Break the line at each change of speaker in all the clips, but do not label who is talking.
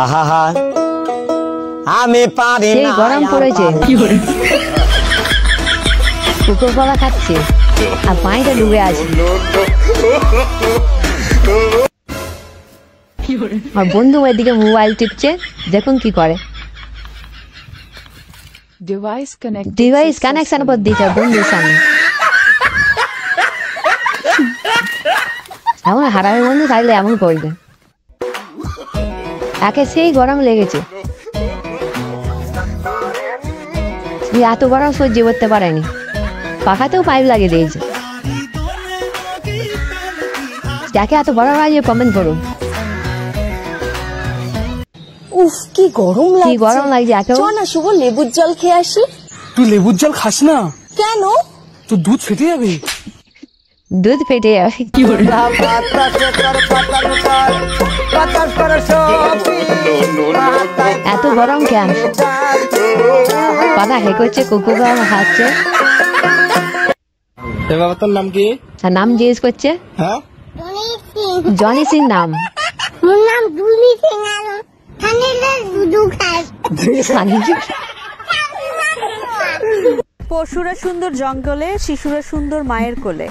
আহা আমি পারি না,
গরম পড়েছে, কুকুর কলা খাচ্ছে আর পানিটা ডুবে আছে। আর বন্ধু এদিকে মোবাইল টিপছে, দেখুন কি করে। ডিভাইস কানেকশন করে দিয়েছে বন্ধুর সামনে। এমন হারাবে বন্ধু থাকলে এমন করবে। একে সেই গরম লেগেছে, এত গরম সহ্য করতে পারেনি, পাখাতেও পাইপ লাগিয়ে দিয়েছে। যাকে এত গরম লাগে কমেন্ট করুন।
উফ কি গরম লাগছে,
কি গরম লাগছে এত।
চল না শুভ লেবুর জল খেয়ে আসি।
তুই লেবুর জল খাস না
কেন?
তো দুধ ফেটে যাবে।
দুধ ফেটে যাবে। এত গরম কেন? পাতা হেঁকোচ্ছে, কুকুর খাচ্ছে।
বাবা তোর নাম কি?
নাম জিজ্ঞেস করছে।
হ্যাঁ
জনি সিং নাম।
পশুরা সুন্দর জঙ্গলে, শিশুরা সুন্দর মায়ের কোলে,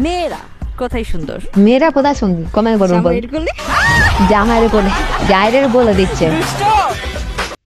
মেয়েরা কোথায় সুন্দর?
মেয়েরা কোথায় সুন্দর কমেন্ট করুন। জামাইয়ের কোলে, জায়ের বলে দিচ্ছে।